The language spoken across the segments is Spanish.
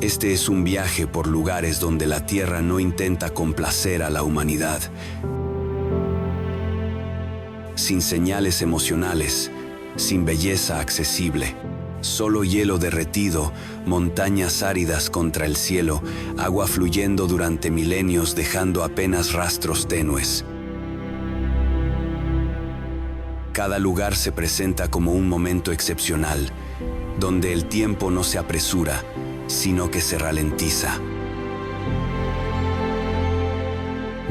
Este es un viaje por lugares donde la Tierra no intenta complacer a la humanidad. Sin señales emocionales, sin belleza accesible. Solo hielo derretido, montañas áridas contra el cielo, agua fluyendo durante milenios dejando apenas rastros tenues. Cada lugar se presenta como un momento excepcional, donde el tiempo no se apresura, sino que se ralentiza.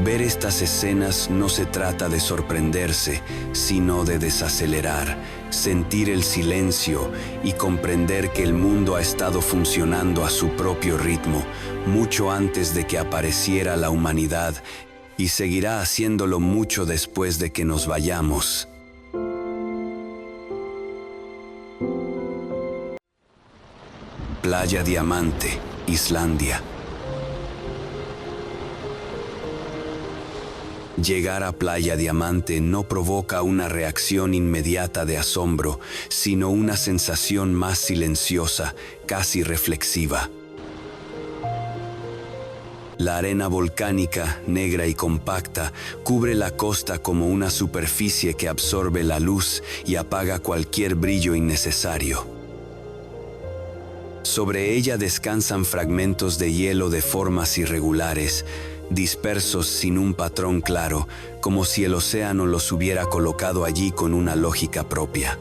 Ver estas escenas no se trata de sorprenderse, sino de desacelerar, sentir el silencio y comprender que el mundo ha estado funcionando a su propio ritmo, mucho antes de que apareciera la humanidad, y seguirá haciéndolo mucho después de que nos vayamos. Playa Diamante, Islandia. Llegar a Playa Diamante no provoca una reacción inmediata de asombro, sino una sensación más silenciosa, casi reflexiva. La arena volcánica, negra y compacta, cubre la costa como una superficie que absorbe la luz y apaga cualquier brillo innecesario. Sobre ella descansan fragmentos de hielo de formas irregulares, dispersos sin un patrón claro, como si el océano los hubiera colocado allí con una lógica propia.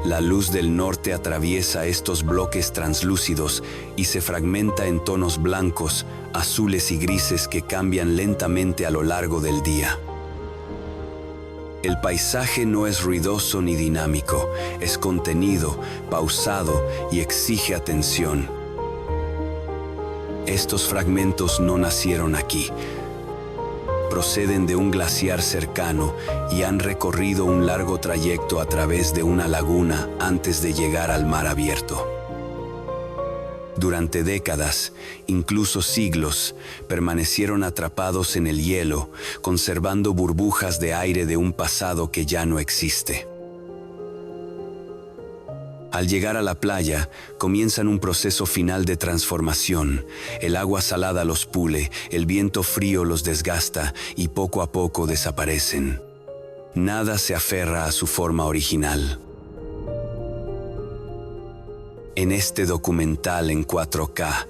La luz del norte atraviesa estos bloques translúcidos y se fragmenta en tonos blancos, azules y grises que cambian lentamente a lo largo del día. El paisaje no es ruidoso ni dinámico, es contenido, pausado y exige atención. Estos fragmentos no nacieron aquí. Proceden de un glaciar cercano y han recorrido un largo trayecto a través de una laguna antes de llegar al mar abierto. Durante décadas, incluso siglos, permanecieron atrapados en el hielo, conservando burbujas de aire de un pasado que ya no existe. Al llegar a la playa, comienzan un proceso final de transformación. El agua salada los pule, el viento frío los desgasta y poco a poco desaparecen. Nada se aferra a su forma original. En este documental en 4K,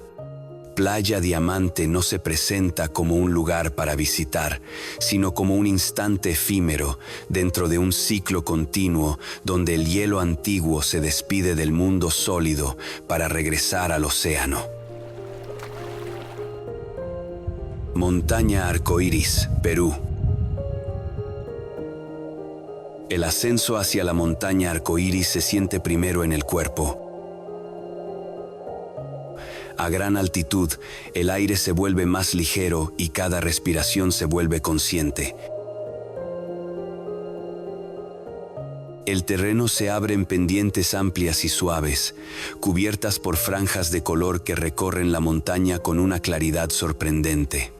Playa Diamante no se presenta como un lugar para visitar, sino como un instante efímero dentro de un ciclo continuo donde el hielo antiguo se despide del mundo sólido para regresar al océano. Montaña Arcoíris, Perú. El ascenso hacia la montaña Arcoíris se siente primero en el cuerpo. A gran altitud, el aire se vuelve más ligero y cada respiración se vuelve consciente. El terreno se abre en pendientes amplias y suaves, cubiertas por franjas de color que recorren la montaña con una claridad sorprendente.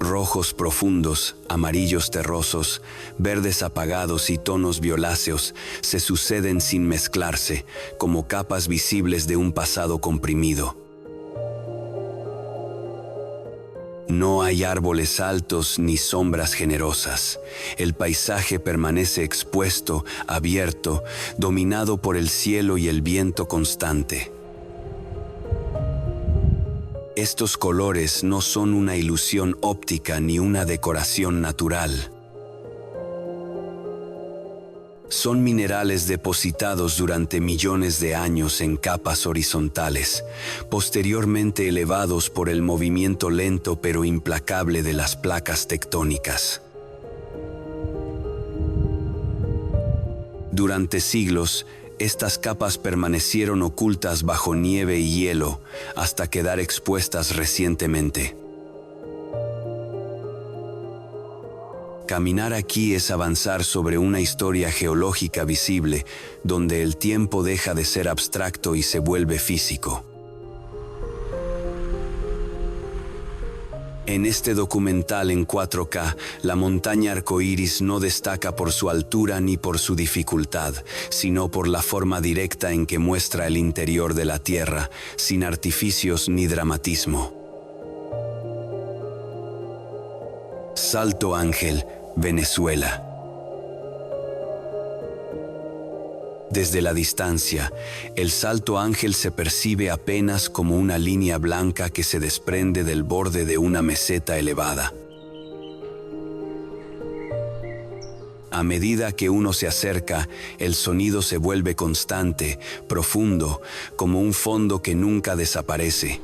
Rojos profundos, amarillos terrosos, verdes apagados y tonos violáceos se suceden sin mezclarse, como capas visibles de un pasado comprimido. No hay árboles altos ni sombras generosas. El paisaje permanece expuesto, abierto, dominado por el cielo y el viento constante. Estos colores no son una ilusión óptica ni una decoración natural. Son minerales depositados durante millones de años en capas horizontales, posteriormente elevados por el movimiento lento pero implacable de las placas tectónicas. Durante siglos, estas capas permanecieron ocultas bajo nieve y hielo hasta quedar expuestas recientemente. Caminar aquí es avanzar sobre una historia geológica visible, donde el tiempo deja de ser abstracto y se vuelve físico. En este documental en 4K, la montaña arcoíris no destaca por su altura ni por su dificultad, sino por la forma directa en que muestra el interior de la Tierra, sin artificios ni dramatismo. Salto Ángel, Venezuela. Desde la distancia, el Salto Ángel se percibe apenas como una línea blanca que se desprende del borde de una meseta elevada. A medida que uno se acerca, el sonido se vuelve constante, profundo, como un fondo que nunca desaparece.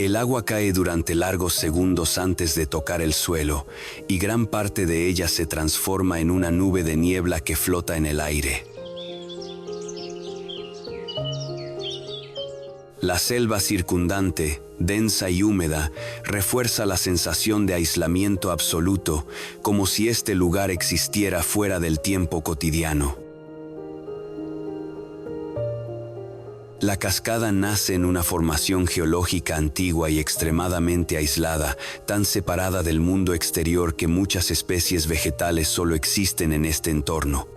El agua cae durante largos segundos antes de tocar el suelo, y gran parte de ella se transforma en una nube de niebla que flota en el aire. La selva circundante, densa y húmeda, refuerza la sensación de aislamiento absoluto, como si este lugar existiera fuera del tiempo cotidiano. La cascada nace en una formación geológica antigua y extremadamente aislada, tan separada del mundo exterior que muchas especies vegetales solo existen en este entorno.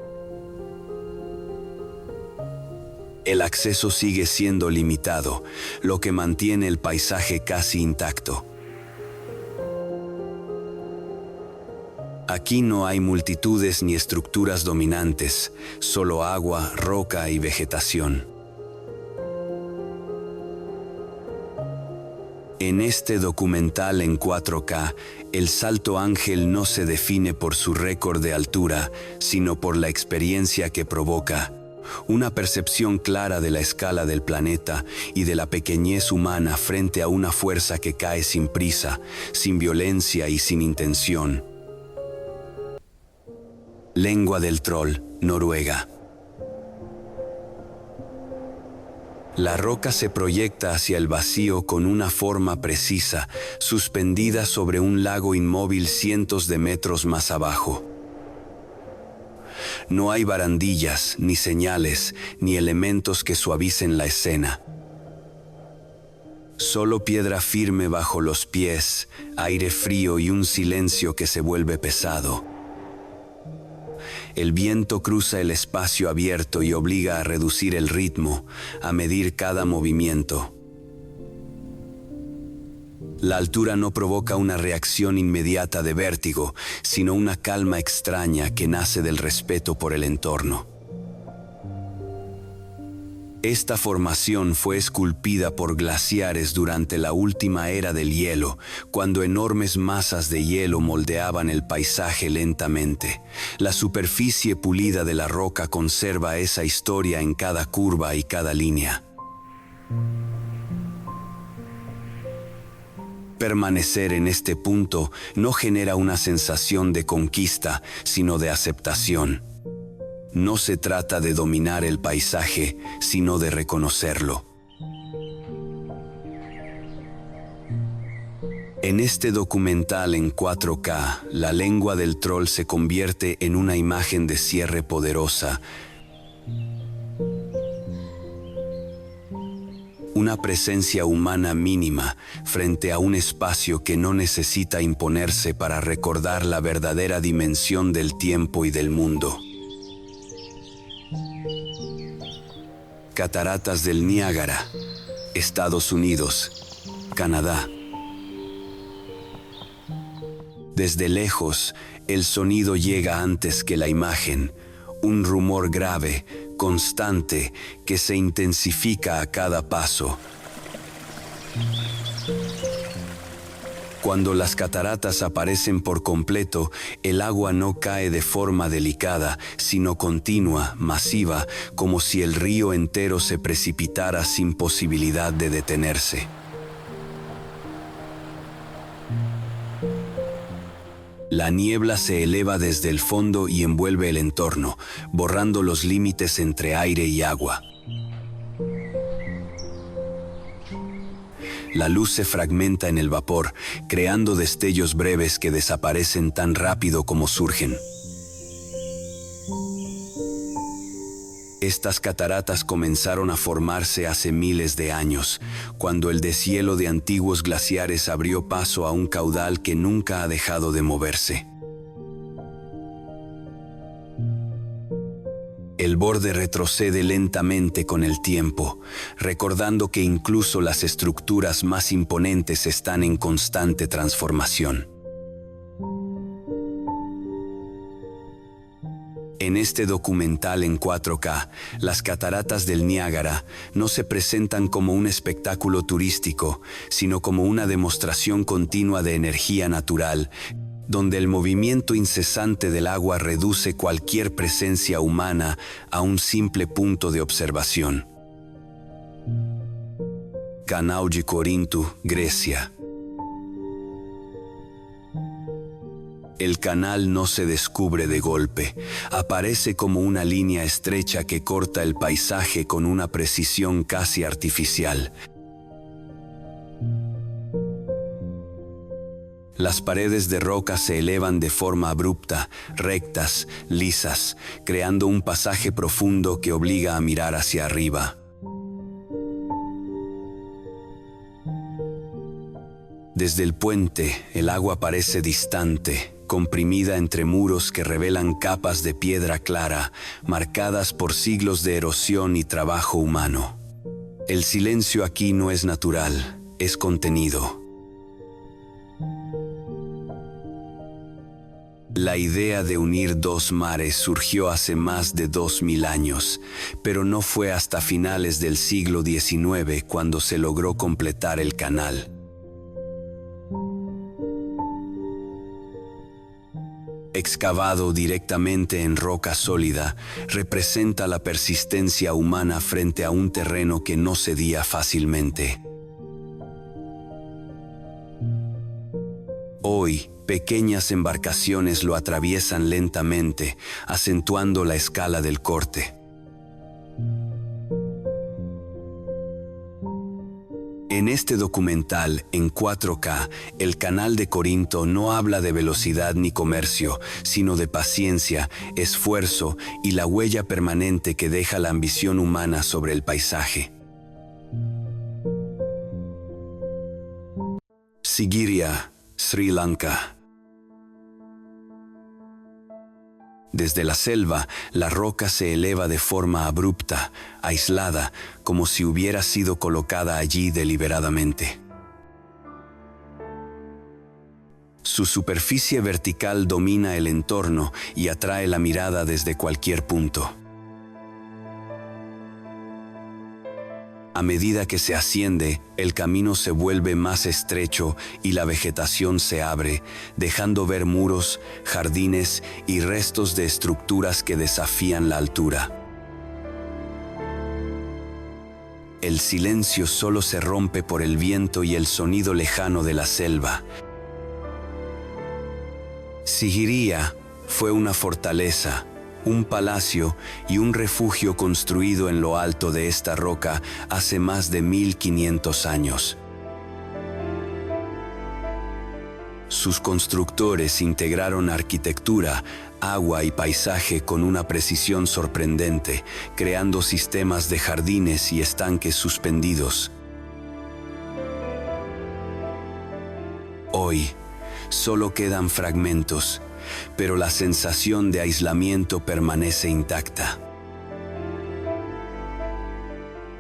El acceso sigue siendo limitado, lo que mantiene el paisaje casi intacto. Aquí no hay multitudes ni estructuras dominantes, solo agua, roca y vegetación. En este documental en 4K, el Salto Ángel no se define por su récord de altura, sino por la experiencia que provoca, una percepción clara de la escala del planeta y de la pequeñez humana frente a una fuerza que cae sin prisa, sin violencia y sin intención. Lengua del Troll, Noruega. La roca se proyecta hacia el vacío con una forma precisa, suspendida sobre un lago inmóvil cientos de metros más abajo. No hay barandillas, ni señales, ni elementos que suavicen la escena. Solo piedra firme bajo los pies, aire frío y un silencio que se vuelve pesado. El viento cruza el espacio abierto y obliga a reducir el ritmo, a medir cada movimiento. La altura no provoca una reacción inmediata de vértigo, sino una calma extraña que nace del respeto por el entorno. Esta formación fue esculpida por glaciares durante la última era del hielo, cuando enormes masas de hielo moldeaban el paisaje lentamente. La superficie pulida de la roca conserva esa historia en cada curva y cada línea. Permanecer en este punto no genera una sensación de conquista, sino de aceptación. No se trata de dominar el paisaje, sino de reconocerlo. En este documental en 4K, la lengua del troll se convierte en una imagen de cierre poderosa. Una presencia humana mínima frente a un espacio que no necesita imponerse para recordar la verdadera dimensión del tiempo y del mundo. Cataratas del Niágara, Estados Unidos, Canadá. Desde lejos, el sonido llega antes que la imagen, un rumor grave, constante, que se intensifica a cada paso. Cuando las cataratas aparecen por completo, el agua no cae de forma delicada, sino continua, masiva, como si el río entero se precipitara sin posibilidad de detenerse. La niebla se eleva desde el fondo y envuelve el entorno, borrando los límites entre aire y agua. La luz se fragmenta en el vapor, creando destellos breves que desaparecen tan rápido como surgen. Estas cataratas comenzaron a formarse hace miles de años, cuando el deshielo de antiguos glaciares abrió paso a un caudal que nunca ha dejado de moverse. El borde retrocede lentamente con el tiempo, recordando que incluso las estructuras más imponentes están en constante transformación. En este documental en 4K, las cataratas del Niágara no se presentan como un espectáculo turístico, sino como una demostración continua de energía natural, donde el movimiento incesante del agua reduce cualquier presencia humana a un simple punto de observación. Canal de Corinto, Grecia. El canal no se descubre de golpe, aparece como una línea estrecha que corta el paisaje con una precisión casi artificial. Las paredes de roca se elevan de forma abrupta, rectas, lisas, creando un pasaje profundo que obliga a mirar hacia arriba. Desde el puente, el agua parece distante, comprimida entre muros que revelan capas de piedra clara, marcadas por siglos de erosión y trabajo humano. El silencio aquí no es natural, es contenido. La idea de unir dos mares surgió hace más de 2000 años, pero no fue hasta finales del siglo XIX cuando se logró completar el canal. Excavado directamente en roca sólida, representa la persistencia humana frente a un terreno que no cedía fácilmente. Hoy, pequeñas embarcaciones lo atraviesan lentamente, acentuando la escala del corte. En este documental, en 4K, el Canal de Corinto no habla de velocidad ni comercio, sino de paciencia, esfuerzo y la huella permanente que deja la ambición humana sobre el paisaje. Sigiriya, Sri Lanka. Desde la selva, la roca se eleva de forma abrupta, aislada, como si hubiera sido colocada allí deliberadamente. Su superficie vertical domina el entorno y atrae la mirada desde cualquier punto. A medida que se asciende, el camino se vuelve más estrecho y la vegetación se abre, dejando ver muros, jardines y restos de estructuras que desafían la altura. El silencio solo se rompe por el viento y el sonido lejano de la selva. Sigiriya fue una fortaleza, un palacio y un refugio construido en lo alto de esta roca hace más de 1500 años. Sus constructores integraron arquitectura, agua y paisaje con una precisión sorprendente, creando sistemas de jardines y estanques suspendidos. Hoy, solo quedan fragmentos, pero la sensación de aislamiento permanece intacta.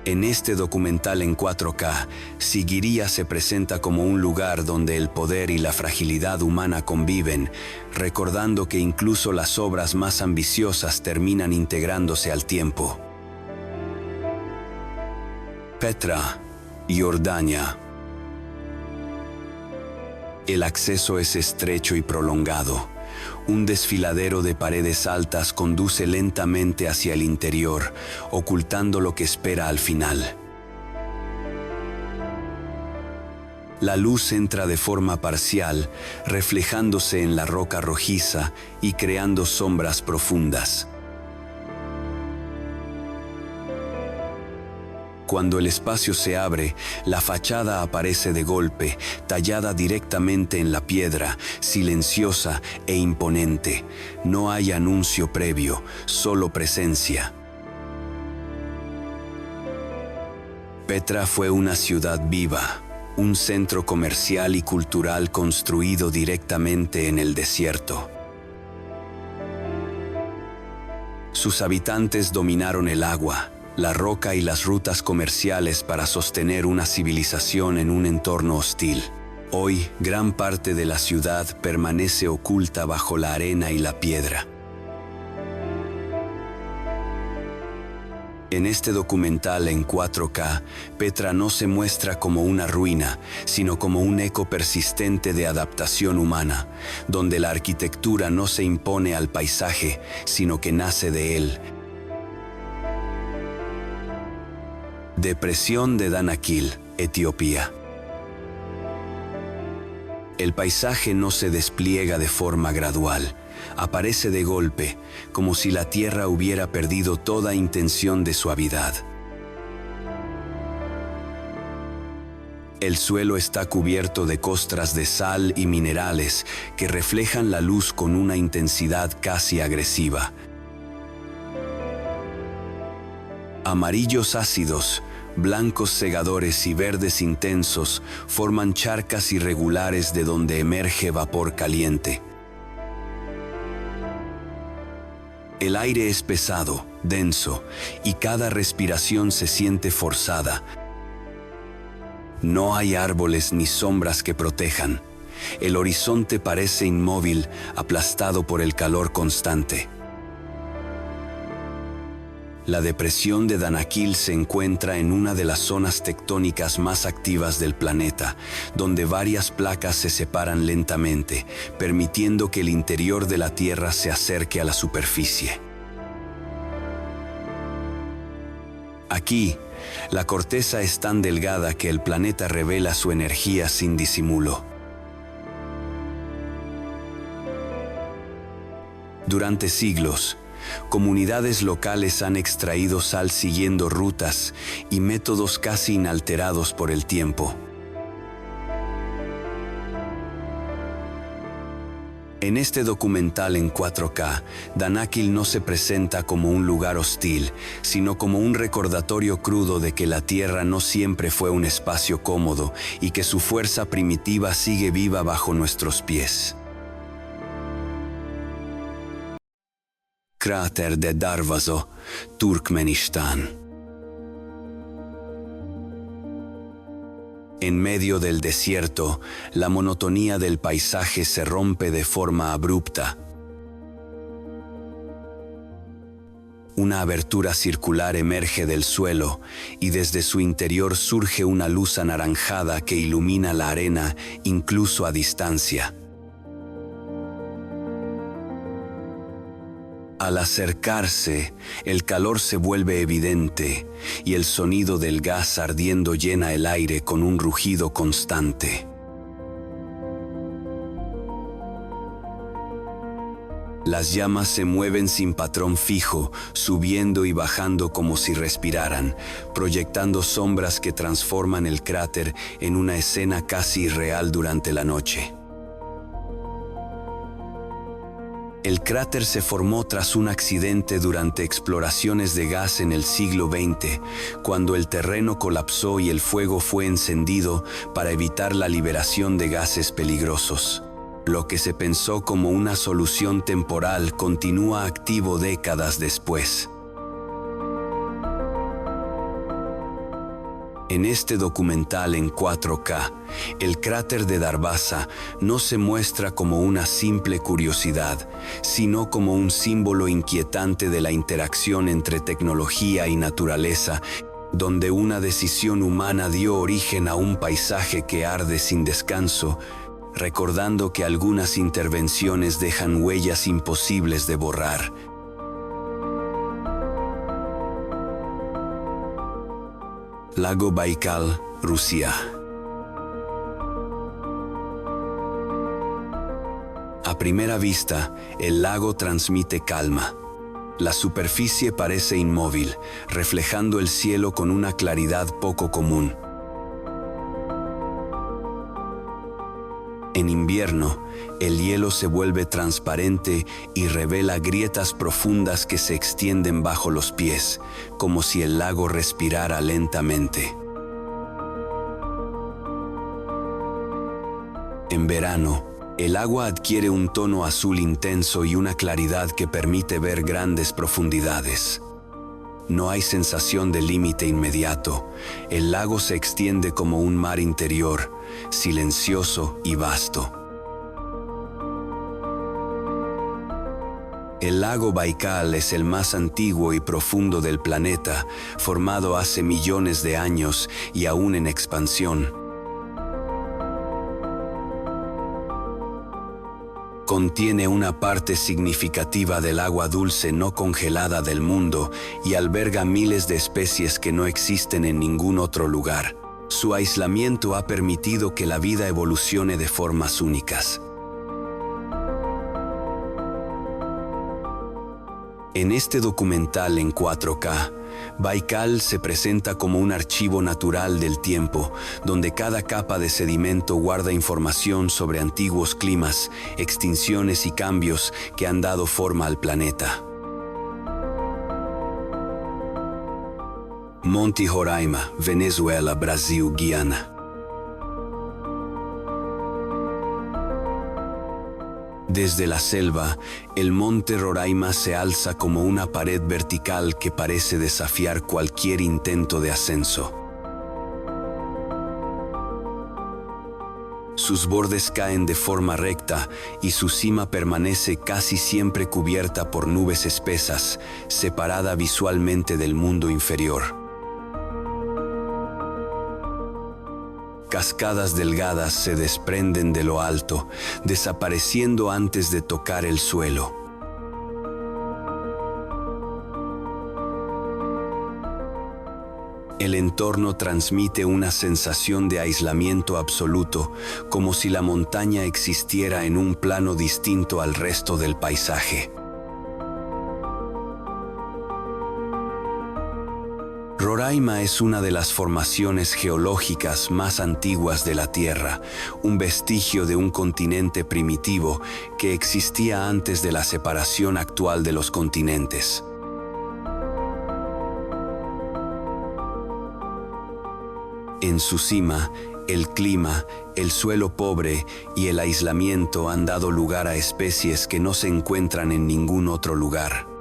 En este documental en 4K, Sigiriya se presenta como un lugar donde el poder y la fragilidad humana conviven, recordando que incluso las obras más ambiciosas terminan integrándose al tiempo. Petra, Jordania. El acceso es estrecho y prolongado. Un desfiladero de paredes altas conduce lentamente hacia el interior, ocultando lo que espera al final. La luz entra de forma parcial, reflejándose en la roca rojiza y creando sombras profundas. Cuando el espacio se abre, la fachada aparece de golpe, tallada directamente en la piedra, silenciosa e imponente. No hay anuncio previo, solo presencia. Petra fue una ciudad viva, un centro comercial y cultural construido directamente en el desierto. Sus habitantes dominaron el agua, la roca y las rutas comerciales para sostener una civilización en un entorno hostil. Hoy, gran parte de la ciudad permanece oculta bajo la arena y la piedra. En este documental en 4K, Petra no se muestra como una ruina, sino como un eco persistente de adaptación humana, donde la arquitectura no se impone al paisaje, sino que nace de él. Depresión de Danakil, Etiopía. El paisaje no se despliega de forma gradual. Aparece de golpe, como si la tierra hubiera perdido toda intención de suavidad. El suelo está cubierto de costras de sal y minerales que reflejan la luz con una intensidad casi agresiva. Amarillos ácidos, blancos cegadores y verdes intensos forman charcas irregulares de donde emerge vapor caliente. El aire es pesado, denso, y cada respiración se siente forzada. No hay árboles ni sombras que protejan. El horizonte parece inmóvil, aplastado por el calor constante. La depresión de Danakil se encuentra en una de las zonas tectónicas más activas del planeta, donde varias placas se separan lentamente, permitiendo que el interior de la Tierra se acerque a la superficie. Aquí, la corteza es tan delgada que el planeta revela su energía sin disimulo. Durante siglos, comunidades locales han extraído sal siguiendo rutas y métodos casi inalterados por el tiempo. En este documental en 4K, Danakil no se presenta como un lugar hostil, sino como un recordatorio crudo de que la Tierra no siempre fue un espacio cómodo y que su fuerza primitiva sigue viva bajo nuestros pies. Cráter de Darvazo, Turkmenistán. En medio del desierto, la monotonía del paisaje se rompe de forma abrupta. Una abertura circular emerge del suelo y desde su interior surge una luz anaranjada que ilumina la arena incluso a distancia. Al acercarse, el calor se vuelve evidente y el sonido del gas ardiendo llena el aire con un rugido constante. Las llamas se mueven sin patrón fijo, subiendo y bajando como si respiraran, proyectando sombras que transforman el cráter en una escena casi irreal durante la noche. El cráter se formó tras un accidente durante exploraciones de gas en el siglo XX, cuando el terreno colapsó y el fuego fue encendido para evitar la liberación de gases peligrosos. Lo que se pensó como una solución temporal continúa activo décadas después. En este documental en 4K, el cráter de Darvaza no se muestra como una simple curiosidad, sino como un símbolo inquietante de la interacción entre tecnología y naturaleza, donde una decisión humana dio origen a un paisaje que arde sin descanso, recordando que algunas intervenciones dejan huellas imposibles de borrar. Lago Baikal, Rusia. A primera vista, el lago transmite calma. La superficie parece inmóvil, reflejando el cielo con una claridad poco común. En invierno, el hielo se vuelve transparente y revela grietas profundas que se extienden bajo los pies, como si el lago respirara lentamente. En verano, el agua adquiere un tono azul intenso y una claridad que permite ver grandes profundidades. No hay sensación de límite inmediato. El lago se extiende como un mar interior, silencioso y vasto. El lago Baikal es el más antiguo y profundo del planeta, formado hace millones de años y aún en expansión. Contiene una parte significativa del agua dulce no congelada del mundo y alberga miles de especies que no existen en ningún otro lugar. Su aislamiento ha permitido que la vida evolucione de formas únicas. En este documental en 4K, Baikal se presenta como un archivo natural del tiempo, donde cada capa de sedimento guarda información sobre antiguos climas, extinciones y cambios que han dado forma al planeta. Monte Roraima, Venezuela, Brasil, Guiana. Desde la selva, el monte Roraima se alza como una pared vertical que parece desafiar cualquier intento de ascenso. Sus bordes caen de forma recta y su cima permanece casi siempre cubierta por nubes espesas, separada visualmente del mundo inferior. Cascadas delgadas se desprenden de lo alto, desapareciendo antes de tocar el suelo. El entorno transmite una sensación de aislamiento absoluto, como si la montaña existiera en un plano distinto al resto del paisaje. Roraima es una de las formaciones geológicas más antiguas de la Tierra, un vestigio de un continente primitivo que existía antes de la separación actual de los continentes. En su cima, el clima, el suelo pobre y el aislamiento han dado lugar a especies que no se encuentran en ningún otro lugar.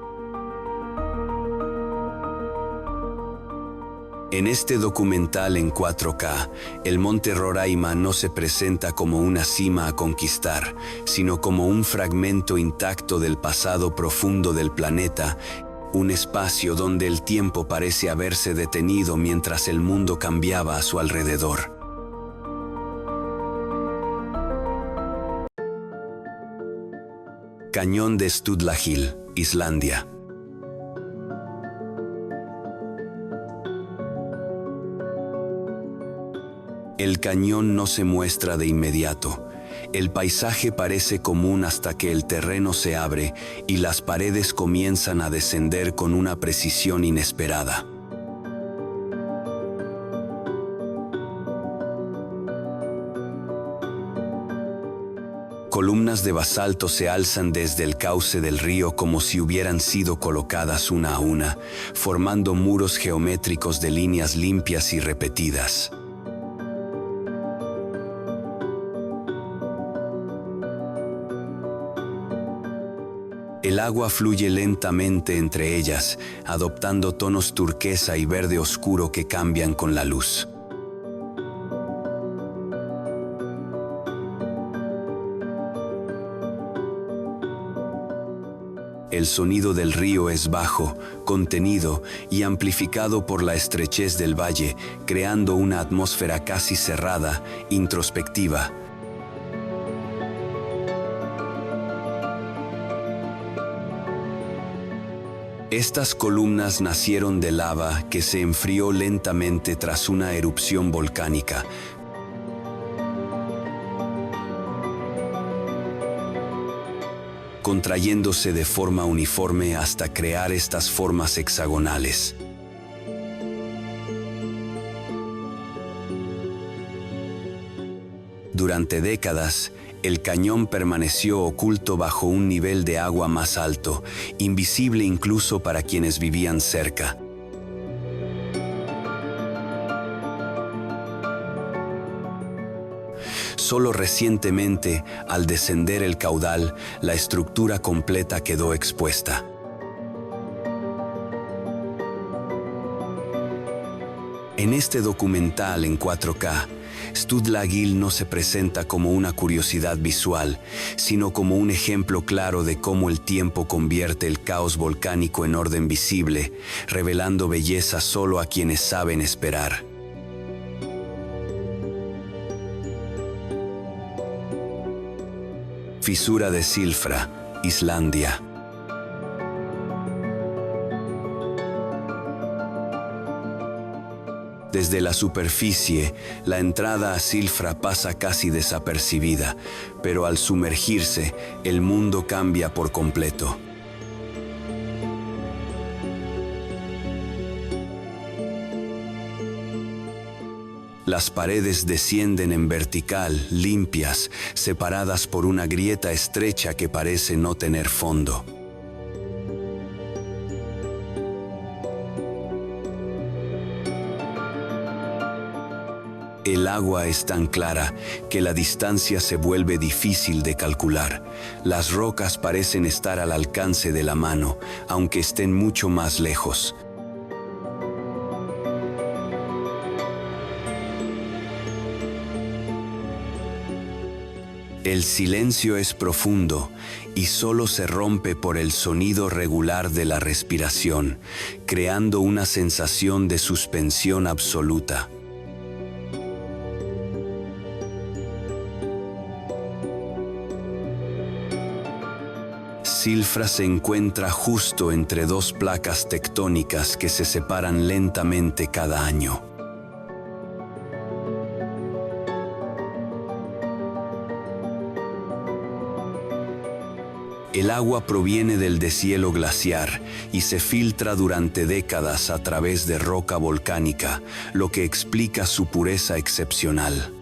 En este documental en 4K, el monte Roraima no se presenta como una cima a conquistar, sino como un fragmento intacto del pasado profundo del planeta, un espacio donde el tiempo parece haberse detenido mientras el mundo cambiaba a su alrededor. Cañón de Sturlahill, Islandia. El cañón no se muestra de inmediato. El paisaje parece común hasta que el terreno se abre y las paredes comienzan a descender con una precisión inesperada. Columnas de basalto se alzan desde el cauce del río como si hubieran sido colocadas una a una, formando muros geométricos de líneas limpias y repetidas. El agua fluye lentamente entre ellas, adoptando tonos turquesa y verde oscuro que cambian con la luz. El sonido del río es bajo, contenido y amplificado por la estrechez del valle, creando una atmósfera casi cerrada, introspectiva. Estas columnas nacieron de lava que se enfrió lentamente tras una erupción volcánica. Contrayéndose de forma uniforme hasta crear estas formas hexagonales. Durante décadas, el cañón permaneció oculto bajo un nivel de agua más alto, invisible incluso para quienes vivían cerca. Solo recientemente, al descender el caudal, la estructura completa quedó expuesta. En este documental en 4K, Studlagil no se presenta como una curiosidad visual, sino como un ejemplo claro de cómo el tiempo convierte el caos volcánico en orden visible, revelando belleza solo a quienes saben esperar. Fisura de Silfra, Islandia. Desde la superficie, la entrada a Silfra pasa casi desapercibida, pero al sumergirse, el mundo cambia por completo. Las paredes descienden en vertical, limpias, separadas por una grieta estrecha que parece no tener fondo. El agua es tan clara que la distancia se vuelve difícil de calcular. Las rocas parecen estar al alcance de la mano, aunque estén mucho más lejos. El silencio es profundo y solo se rompe por el sonido regular de la respiración, creando una sensación de suspensión absoluta. Silfra se encuentra justo entre dos placas tectónicas que se separan lentamente cada año. El agua proviene del deshielo glaciar y se filtra durante décadas a través de roca volcánica, lo que explica su pureza excepcional.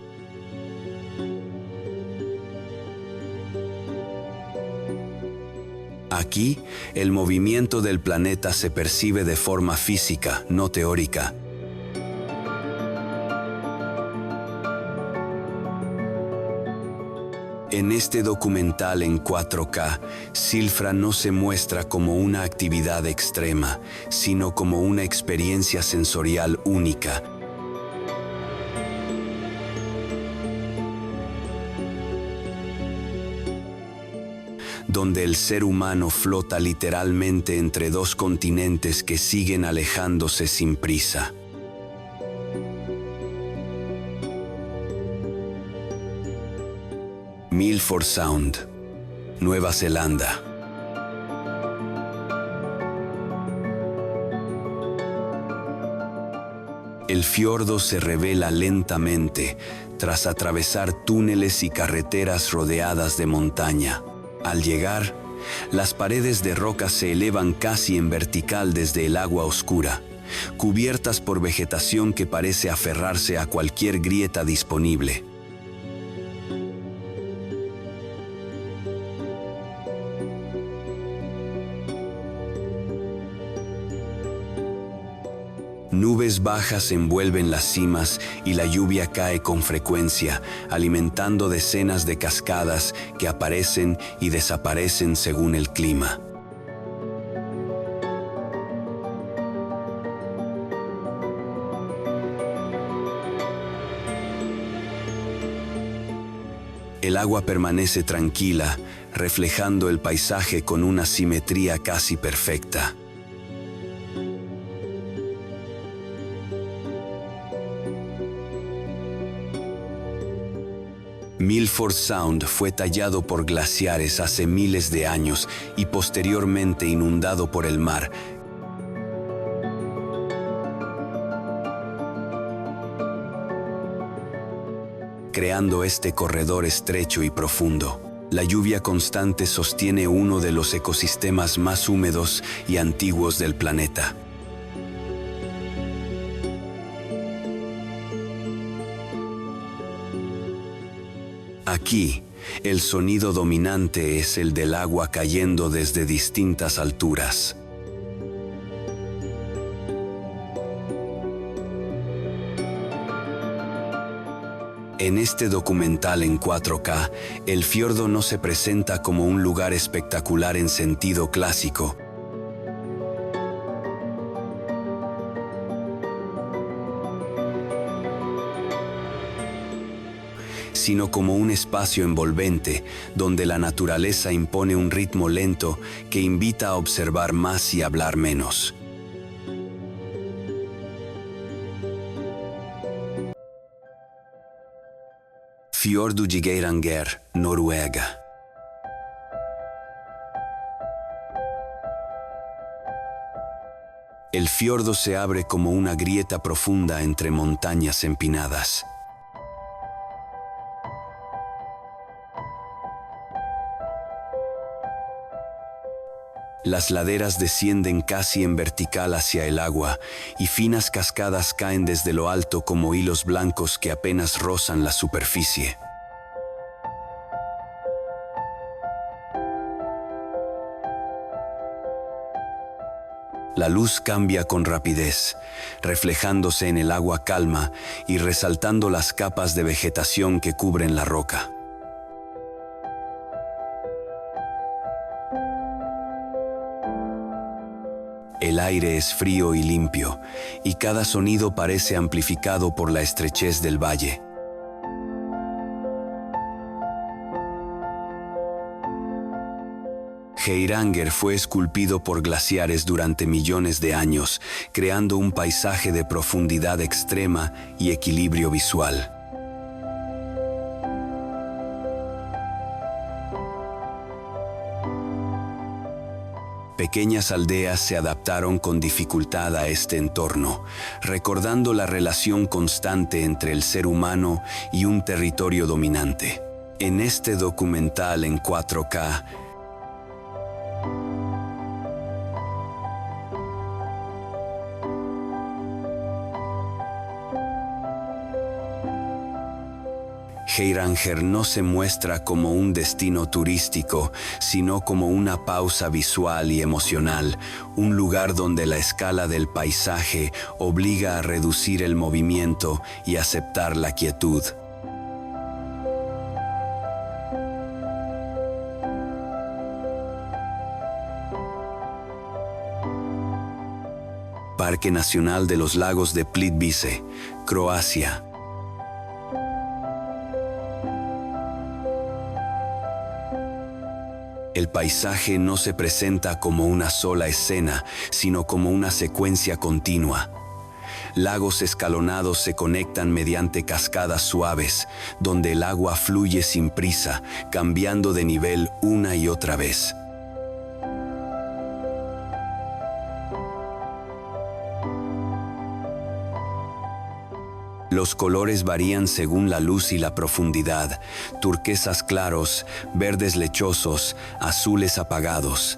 Aquí, el movimiento del planeta se percibe de forma física, no teórica. En este documental en 4K, Silfra no se muestra como una actividad extrema, sino como una experiencia sensorial única. Donde el ser humano flota literalmente entre dos continentes que siguen alejándose sin prisa. Milford Sound, Nueva Zelanda. El fiordo se revela lentamente tras atravesar túneles y carreteras rodeadas de montaña. Al llegar, las paredes de roca se elevan casi en vertical desde el agua oscura, cubiertas por vegetación que parece aferrarse a cualquier grieta disponible. Nubes bajas envuelven las cimas y la lluvia cae con frecuencia, alimentando decenas de cascadas que aparecen y desaparecen según el clima. El agua permanece tranquila, reflejando el paisaje con una simetría casi perfecta. Milford Sound fue tallado por glaciares hace miles de años y posteriormente inundado por el mar, creando este corredor estrecho y profundo. La lluvia constante sostiene uno de los ecosistemas más húmedos y antiguos del planeta. Aquí, el sonido dominante es el del agua cayendo desde distintas alturas. En este documental en 4K, el fiordo no se presenta como un lugar espectacular en sentido clásico, sino como un espacio envolvente donde la naturaleza impone un ritmo lento que invita a observar más y hablar menos. Fiordo de Geiranger, Noruega. El fiordo se abre como una grieta profunda entre montañas empinadas. Las laderas descienden casi en vertical hacia el agua y finas cascadas caen desde lo alto como hilos blancos que apenas rozan la superficie. La luz cambia con rapidez, reflejándose en el agua calma y resaltando las capas de vegetación que cubren la roca. El aire es frío y limpio, y cada sonido parece amplificado por la estrechez del valle. Geiranger fue esculpido por glaciares durante millones de años, creando un paisaje de profundidad extrema y equilibrio visual. Pequeñas aldeas se adaptaron con dificultad a este entorno, recordando la relación constante entre el ser humano y un territorio dominante. En este documental en 4K, Geiranger no se muestra como un destino turístico, sino como una pausa visual y emocional, un lugar donde la escala del paisaje obliga a reducir el movimiento y aceptar la quietud. Parque Nacional de los Lagos de Plitvice, Croacia. El paisaje no se presenta como una sola escena, sino como una secuencia continua. Lagos escalonados se conectan mediante cascadas suaves, donde el agua fluye sin prisa, cambiando de nivel una y otra vez. Los colores varían según la luz y la profundidad: turquesas claros, verdes lechosos, azules apagados.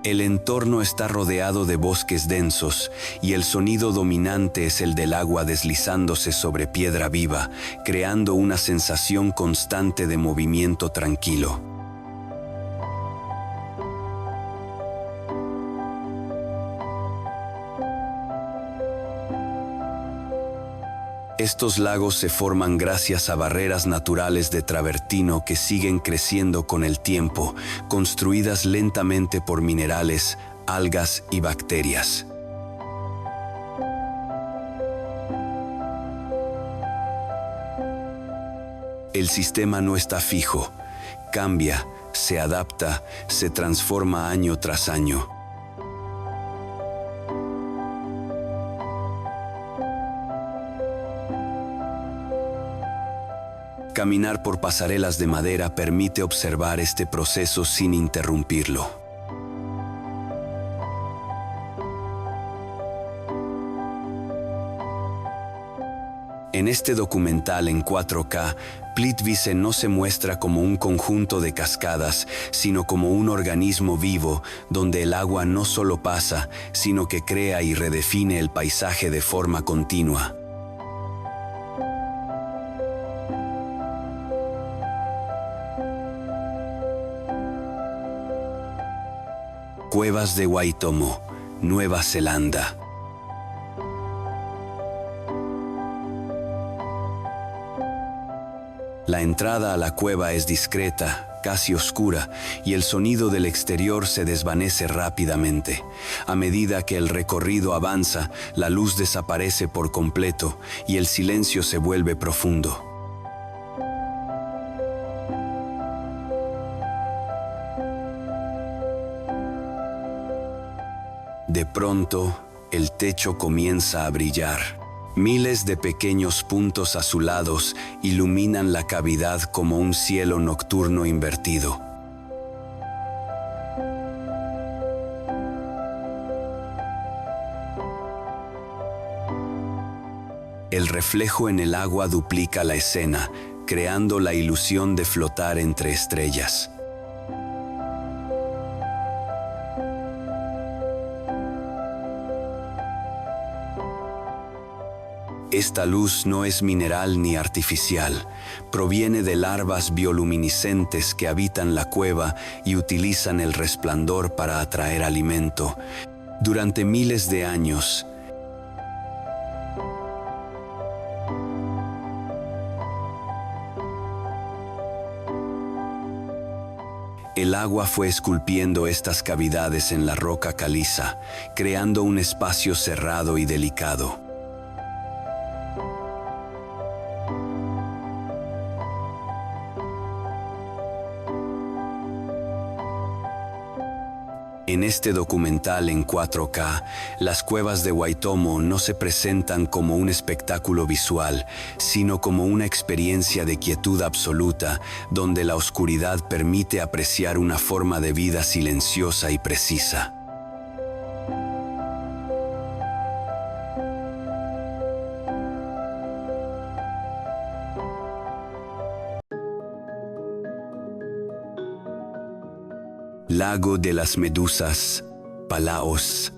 El entorno está rodeado de bosques densos y el sonido dominante es el del agua deslizándose sobre piedra viva, creando una sensación constante de movimiento tranquilo. Estos lagos se forman gracias a barreras naturales de travertino que siguen creciendo con el tiempo, construidas lentamente por minerales, algas y bacterias. El sistema no está fijo, cambia, se adapta, se transforma año tras año. Caminar por pasarelas de madera permite observar este proceso sin interrumpirlo. En este documental en 4K, Plitvice no se muestra como un conjunto de cascadas, sino como un organismo vivo donde el agua no solo pasa, sino que crea y redefine el paisaje de forma continua. Cuevas de Waitomo, Nueva Zelanda. La entrada a la cueva es discreta, casi oscura, y el sonido del exterior se desvanece rápidamente. A medida que el recorrido avanza, la luz desaparece por completo y el silencio se vuelve profundo. De pronto, el techo comienza a brillar. Miles de pequeños puntos azulados iluminan la cavidad como un cielo nocturno invertido. El reflejo en el agua duplica la escena, creando la ilusión de flotar entre estrellas. Esta luz no es mineral ni artificial, proviene de larvas bioluminiscentes que habitan la cueva y utilizan el resplandor para atraer alimento. Durante miles de años, el agua fue esculpiendo estas cavidades en la roca caliza, creando un espacio cerrado y delicado. En este documental en 4K, las cuevas de Waitomo no se presentan como un espectáculo visual, sino como una experiencia de quietud absoluta, donde la oscuridad permite apreciar una forma de vida silenciosa y precisa. Lago de las Medusas, Palaos.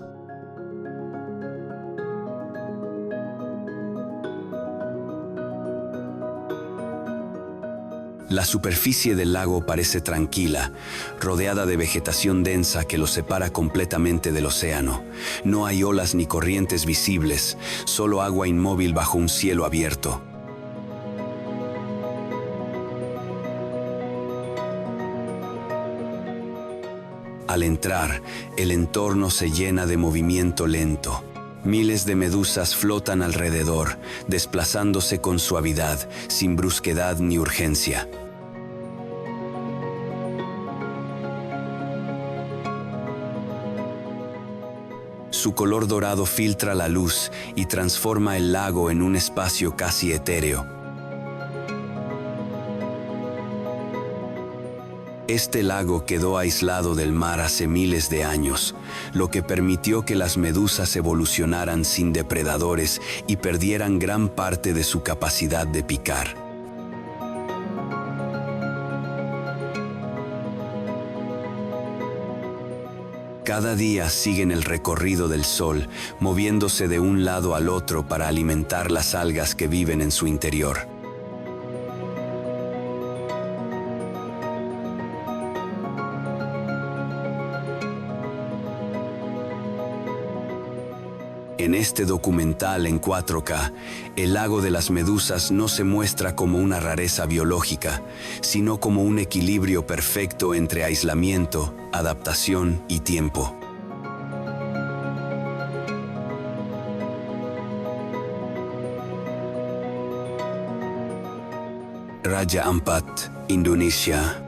La superficie del lago parece tranquila, rodeada de vegetación densa que lo separa completamente del océano. No hay olas ni corrientes visibles, solo agua inmóvil bajo un cielo abierto. Al entrar, el entorno se llena de movimiento lento. Miles de medusas flotan alrededor, desplazándose con suavidad, sin brusquedad ni urgencia. Su color dorado filtra la luz y transforma el lago en un espacio casi etéreo. Este lago quedó aislado del mar hace miles de años, lo que permitió que las medusas evolucionaran sin depredadores y perdieran gran parte de su capacidad de picar. Cada día siguen el recorrido del sol, moviéndose de un lado al otro para alimentar las algas que viven en su interior. En este documental en 4K, el lago de las medusas no se muestra como una rareza biológica, sino como un equilibrio perfecto entre aislamiento, adaptación y tiempo. Raja Ampat, Indonesia.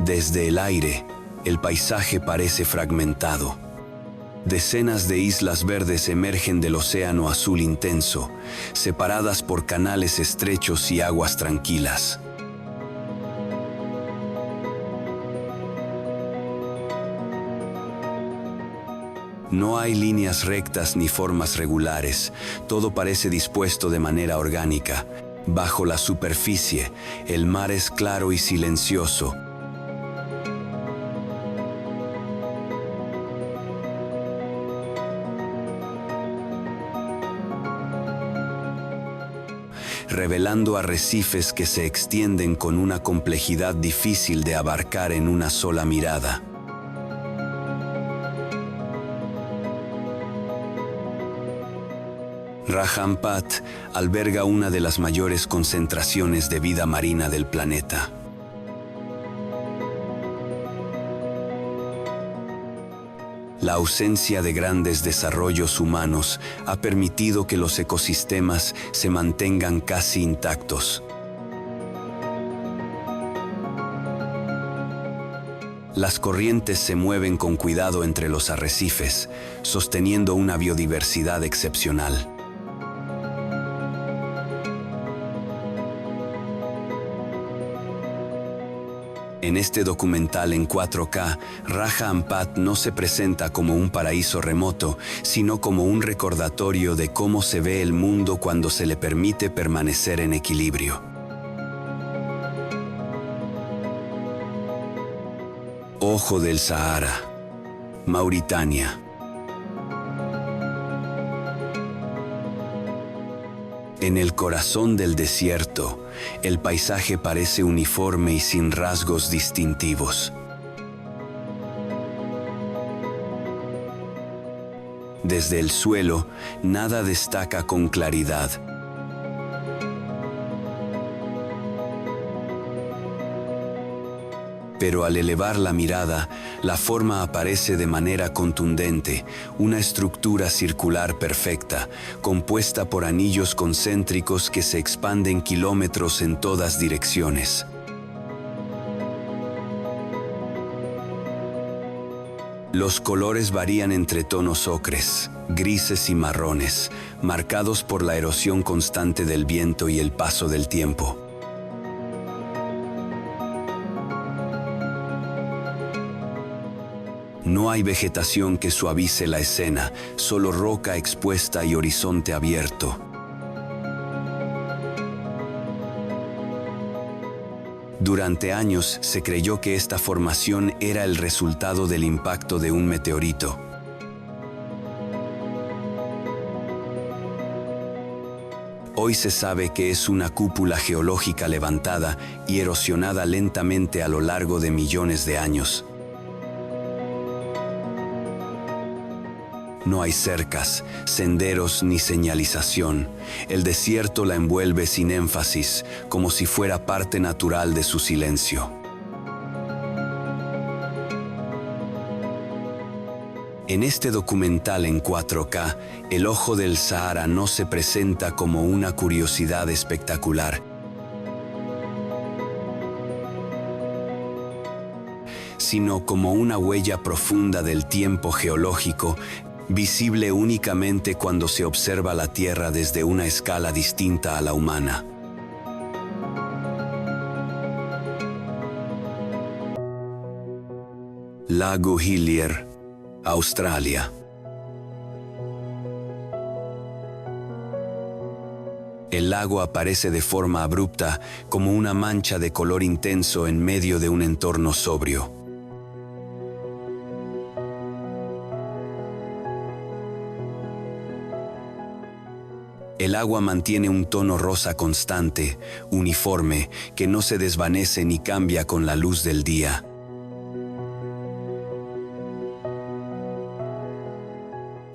Desde el aire, el paisaje parece fragmentado. Decenas de islas verdes emergen del océano azul intenso, separadas por canales estrechos y aguas tranquilas. No hay líneas rectas ni formas regulares, todo parece dispuesto de manera orgánica. Bajo la superficie, el mar es claro y silencioso. revelando arrecifes que se extienden con una complejidad difícil de abarcar en una sola mirada. Raja Ampat alberga una de las mayores concentraciones de vida marina del planeta. La ausencia de grandes desarrollos humanos ha permitido que los ecosistemas se mantengan casi intactos. Las corrientes se mueven con cuidado entre los arrecifes, sosteniendo una biodiversidad excepcional. En este documental en 4K, Raja Ampat no se presenta como un paraíso remoto, sino como un recordatorio de cómo se ve el mundo cuando se le permite permanecer en equilibrio. Ojo del Sahara, Mauritania. En el corazón del desierto, el paisaje parece uniforme y sin rasgos distintivos. Desde el suelo, nada destaca con claridad. Pero al elevar la mirada, la forma aparece de manera contundente, una estructura circular perfecta, compuesta por anillos concéntricos que se expanden kilómetros en todas direcciones. Los colores varían entre tonos ocres, grises y marrones, marcados por la erosión constante del viento y el paso del tiempo. No hay vegetación que suavice la escena, solo roca expuesta y horizonte abierto. Durante años se creyó que esta formación era el resultado del impacto de un meteorito. Hoy se sabe que es una cúpula geológica levantada y erosionada lentamente a lo largo de millones de años. No hay cercas, senderos ni señalización. El desierto la envuelve sin énfasis, como si fuera parte natural de su silencio. En este documental en 4K, el ojo del Sahara no se presenta como una curiosidad espectacular, sino como una huella profunda del tiempo geológico, visible únicamente cuando se observa la Tierra desde una escala distinta a la humana. Lago Hillier, Australia. El lago aparece de forma abrupta como una mancha de color intenso en medio de un entorno sobrio. El agua mantiene un tono rosa constante, uniforme, que no se desvanece ni cambia con la luz del día.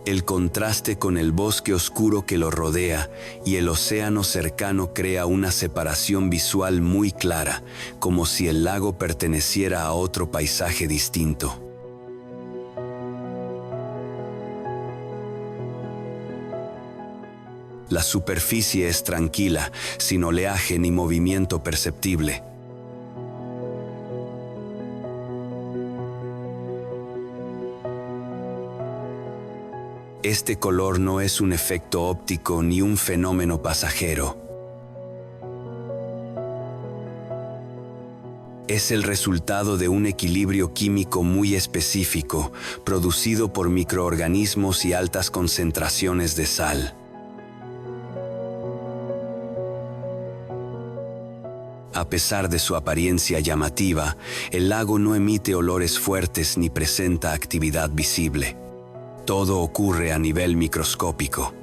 El contraste con el bosque oscuro que lo rodea y el océano cercano crea una separación visual muy clara, como si el lago perteneciera a otro paisaje distinto. La superficie es tranquila, sin oleaje ni movimiento perceptible. Este color no es un efecto óptico ni un fenómeno pasajero. Es el resultado de un equilibrio químico muy específico, producido por microorganismos y altas concentraciones de sal. A pesar de su apariencia llamativa, el lago no emite olores fuertes ni presenta actividad visible. Todo ocurre a nivel microscópico.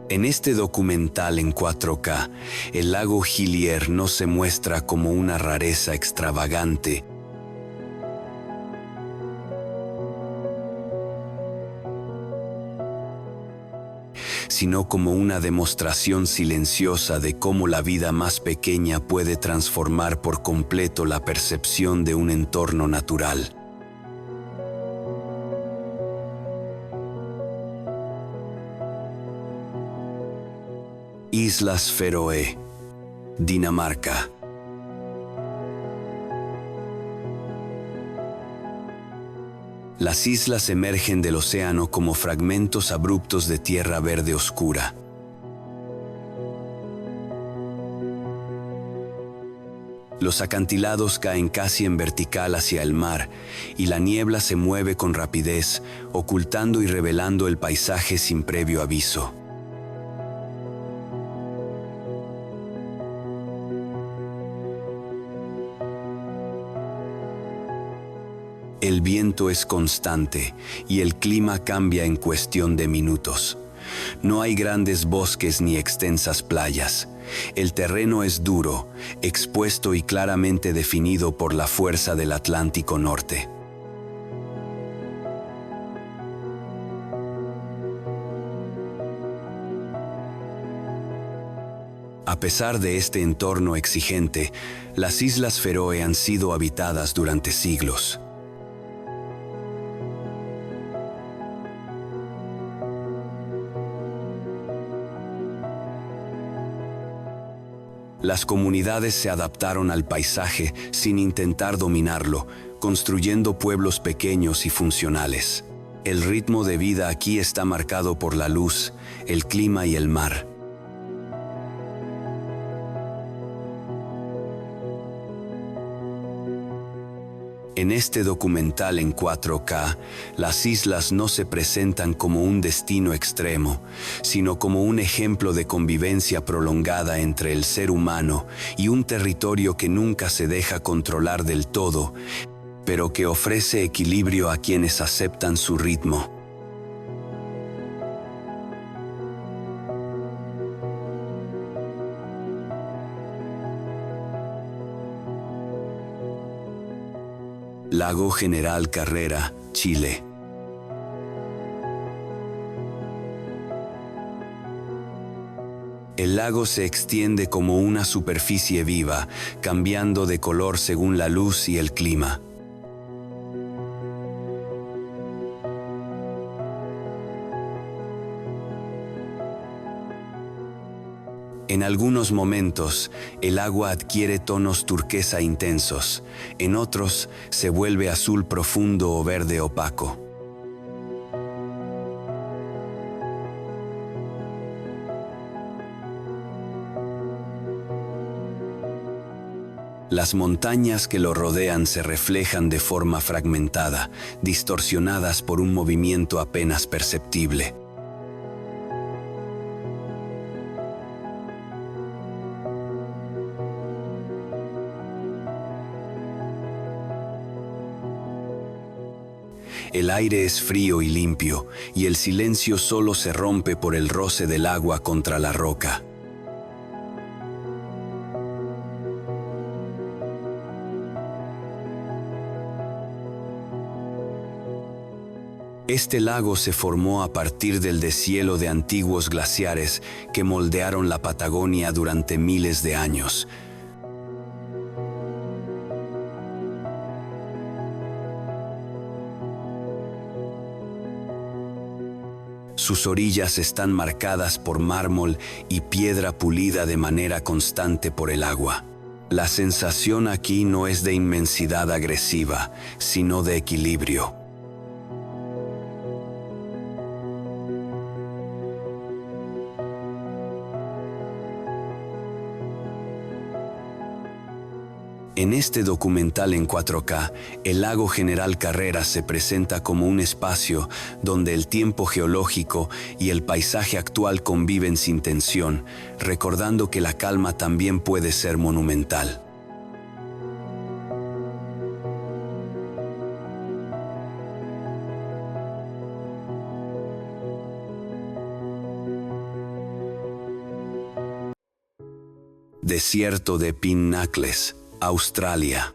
En este documental en 4K, el lago Hillier no se muestra como una rareza extravagante, sino como una demostración silenciosa de cómo la vida más pequeña puede transformar por completo la percepción de un entorno natural. Islas Feroe, Dinamarca. Las islas emergen del océano como fragmentos abruptos de tierra verde oscura. Los acantilados caen casi en vertical hacia el mar, y la niebla se mueve con rapidez, ocultando y revelando el paisaje sin previo aviso. El viento es constante y el clima cambia en cuestión de minutos. No hay grandes bosques ni extensas playas. El terreno es duro, expuesto y claramente definido por la fuerza del Atlántico Norte. A pesar de este entorno exigente, las Islas Feroe han sido habitadas durante siglos. Las comunidades se adaptaron al paisaje sin intentar dominarlo, construyendo pueblos pequeños y funcionales. El ritmo de vida aquí está marcado por la luz, el clima y el mar. En este documental en 4K, las islas no se presentan como un destino extremo, sino como un ejemplo de convivencia prolongada entre el ser humano y un territorio que nunca se deja controlar del todo, pero que ofrece equilibrio a quienes aceptan su ritmo. Lago General Carrera, Chile. El lago se extiende como una superficie viva, cambiando de color según la luz y el clima. En algunos momentos, el agua adquiere tonos turquesa intensos, en otros se vuelve azul profundo o verde opaco. Las montañas que lo rodean se reflejan de forma fragmentada, distorsionadas por un movimiento apenas perceptible. El aire es frío y limpio, y el silencio solo se rompe por el roce del agua contra la roca. Este lago se formó a partir del deshielo de antiguos glaciares que moldearon la Patagonia durante miles de años. Sus orillas están marcadas por mármol y piedra pulida de manera constante por el agua. La sensación aquí no es de inmensidad agresiva, sino de equilibrio. En este documental en 4K, el lago General Carrera se presenta como un espacio donde el tiempo geológico y el paisaje actual conviven sin tensión, recordando que la calma también puede ser monumental. Desierto de Pinacles, Australia.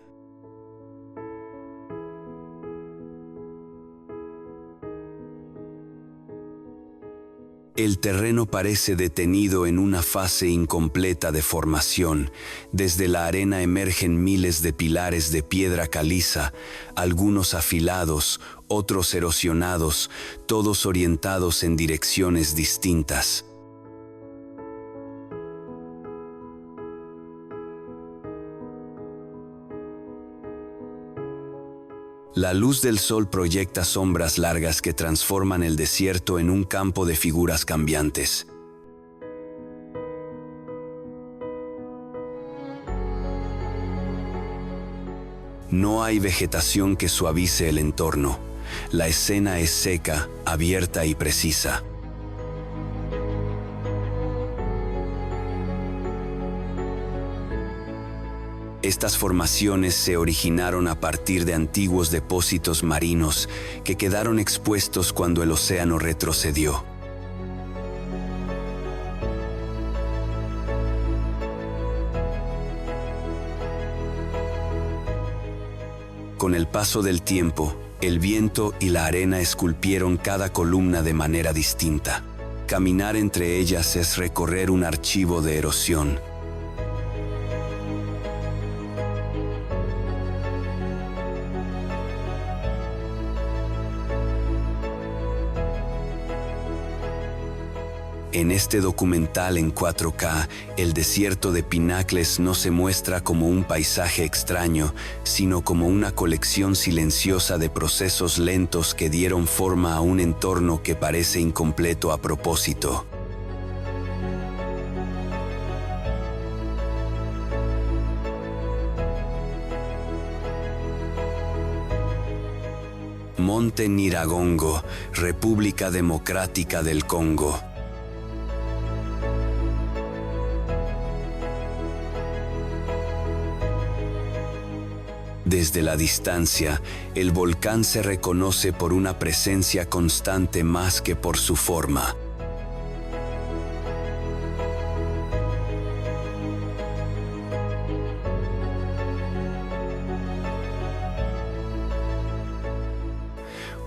El terreno parece detenido en una fase incompleta de formación. Desde la arena emergen miles de pilares de piedra caliza, algunos afilados, otros erosionados, todos orientados en direcciones distintas. La luz del sol proyecta sombras largas que transforman el desierto en un campo de figuras cambiantes. No hay vegetación que suavice el entorno. La escena es seca, abierta y precisa. Estas formaciones se originaron a partir de antiguos depósitos marinos que quedaron expuestos cuando el océano retrocedió. Con el paso del tiempo, el viento y la arena esculpieron cada columna de manera distinta. Caminar entre ellas es recorrer un archivo de erosión. En este documental en 4K, el desierto de Pinacles no se muestra como un paisaje extraño, sino como una colección silenciosa de procesos lentos que dieron forma a un entorno que parece incompleto a propósito. Monte Nyiragongo, República Democrática del Congo. Desde la distancia, el volcán se reconoce por una presencia constante más que por su forma.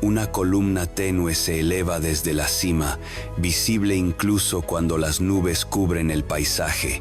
Una columna tenue se eleva desde la cima, visible incluso cuando las nubes cubren el paisaje.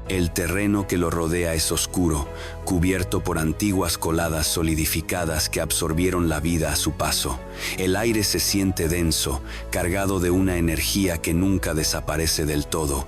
El terreno que lo rodea es oscuro, cubierto por antiguas coladas solidificadas que absorbieron la vida a su paso. El aire se siente denso, cargado de una energía que nunca desaparece del todo.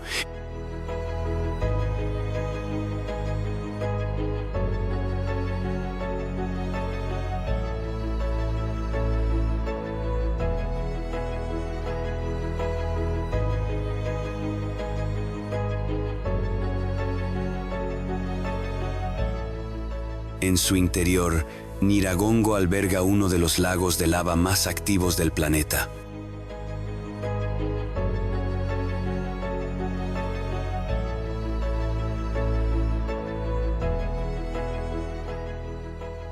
En su interior, Nyiragongo alberga uno de los lagos de lava más activos del planeta.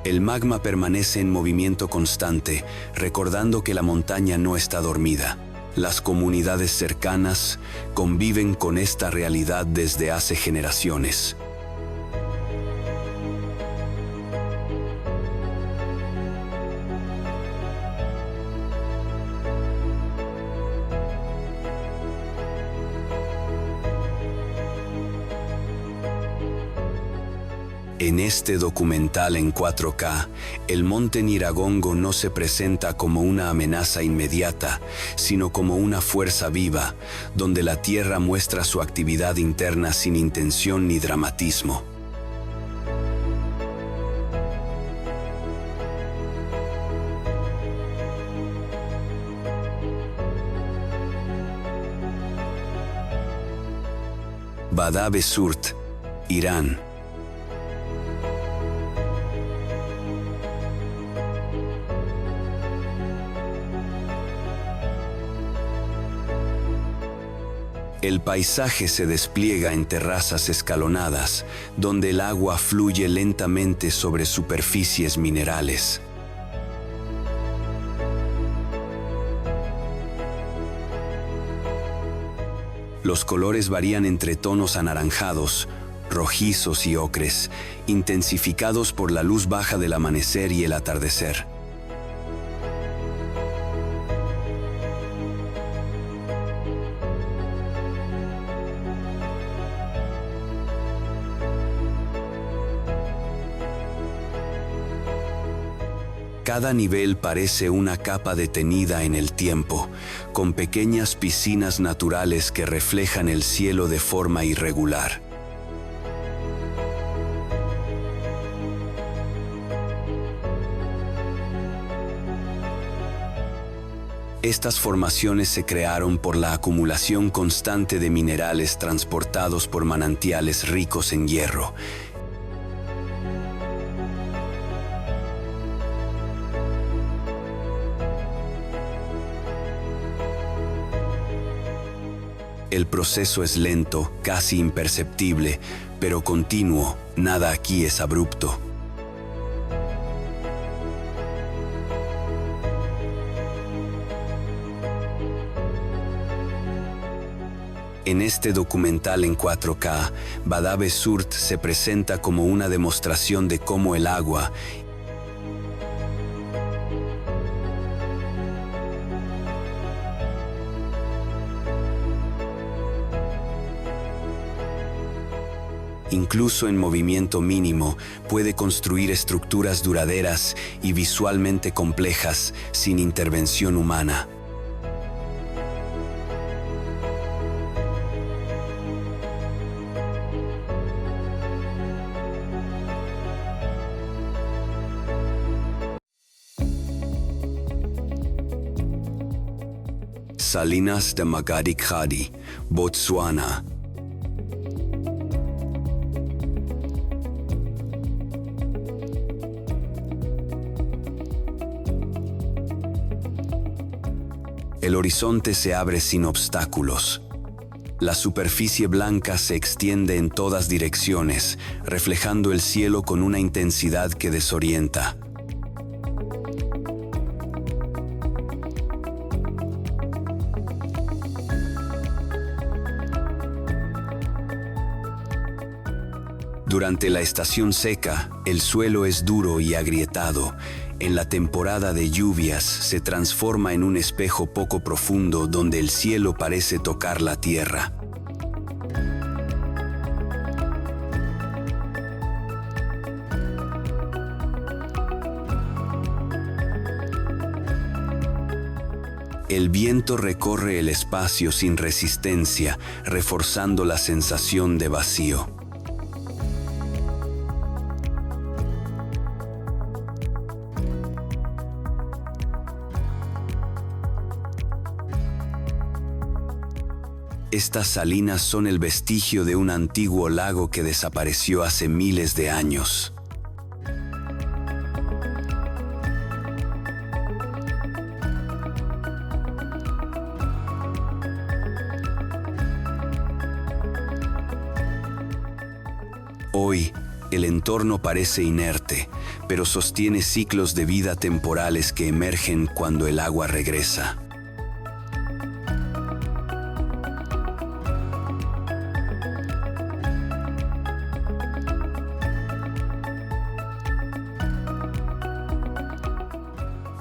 El magma permanece en movimiento constante, recordando que la montaña no está dormida. Las comunidades cercanas conviven con esta realidad desde hace generaciones. En este documental en 4K, el monte Nyiragongo no se presenta como una amenaza inmediata, sino como una fuerza viva, donde la tierra muestra su actividad interna sin intención ni dramatismo. Badabe-Surt, Irán. El paisaje se despliega en terrazas escalonadas, donde el agua fluye lentamente sobre superficies minerales. Los colores varían entre tonos anaranjados, rojizos y ocres, intensificados por la luz baja del amanecer y el atardecer. Cada nivel parece una capa detenida en el tiempo, con pequeñas piscinas naturales que reflejan el cielo de forma irregular. Estas formaciones se crearon por la acumulación constante de minerales transportados por manantiales ricos en hierro. El proceso es lento, casi imperceptible, pero continuo. Nada aquí es abrupto. En este documental en 4K, Badab-e Surth se presenta como una demostración de cómo el agua incluso en movimiento mínimo, puede construir estructuras duraderas y visualmente complejas sin intervención humana. Salinas de Magadi-Khadi, Botsuana. El horizonte se abre sin obstáculos. La superficie blanca se extiende en todas direcciones, reflejando el cielo con una intensidad que desorienta. Durante la estación seca, el suelo es duro y agrietado. En la temporada de lluvias se transforma en un espejo poco profundo donde el cielo parece tocar la tierra. El viento recorre el espacio sin resistencia, reforzando la sensación de vacío. Estas salinas son el vestigio de un antiguo lago que desapareció hace miles de años. Hoy, el entorno parece inerte, pero sostiene ciclos de vida temporales que emergen cuando el agua regresa.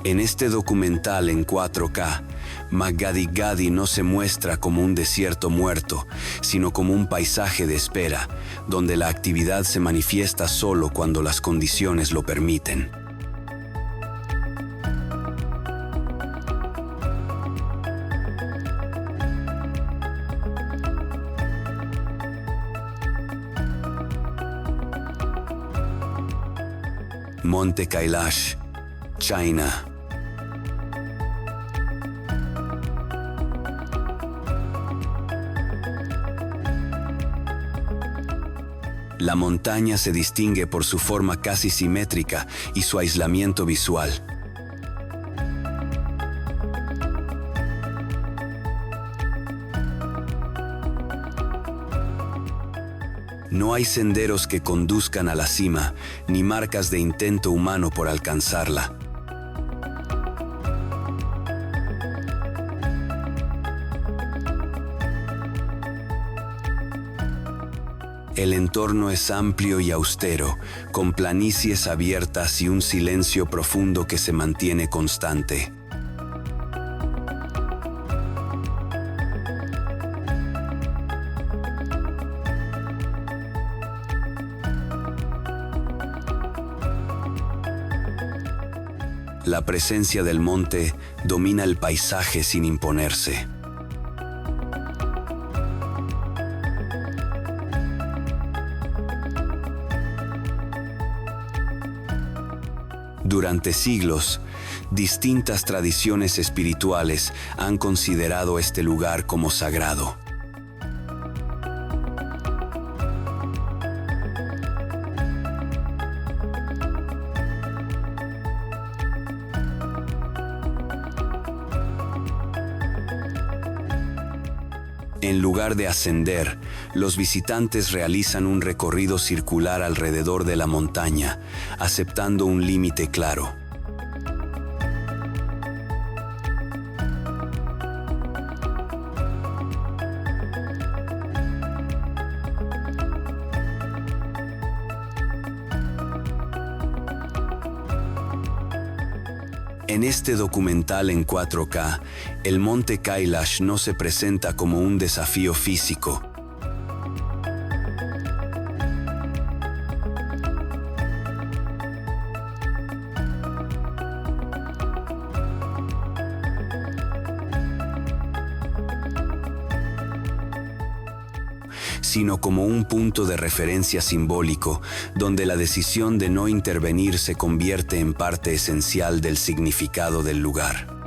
En este documental en 4K, Magadi-Khadi no se muestra como un desierto muerto, sino como un paisaje de espera, donde la actividad se manifiesta solo cuando las condiciones lo permiten. Monte Kailash, China. La montaña se distingue por su forma casi simétrica y su aislamiento visual. No hay senderos que conduzcan a la cima, ni marcas de intento humano por alcanzarla. El entorno es amplio y austero, con planicies abiertas y un silencio profundo que se mantiene constante. La presencia del monte domina el paisaje sin imponerse. Durante siglos, distintas tradiciones espirituales han considerado este lugar como sagrado. En lugar de ascender, los visitantes realizan un recorrido circular alrededor de la montaña, aceptando un límite claro. En este documental en 4K, el monte Kailash no se presenta como un desafío físico, sino como un punto de referencia simbólico, donde la decisión de no intervenir se convierte en parte esencial del significado del lugar.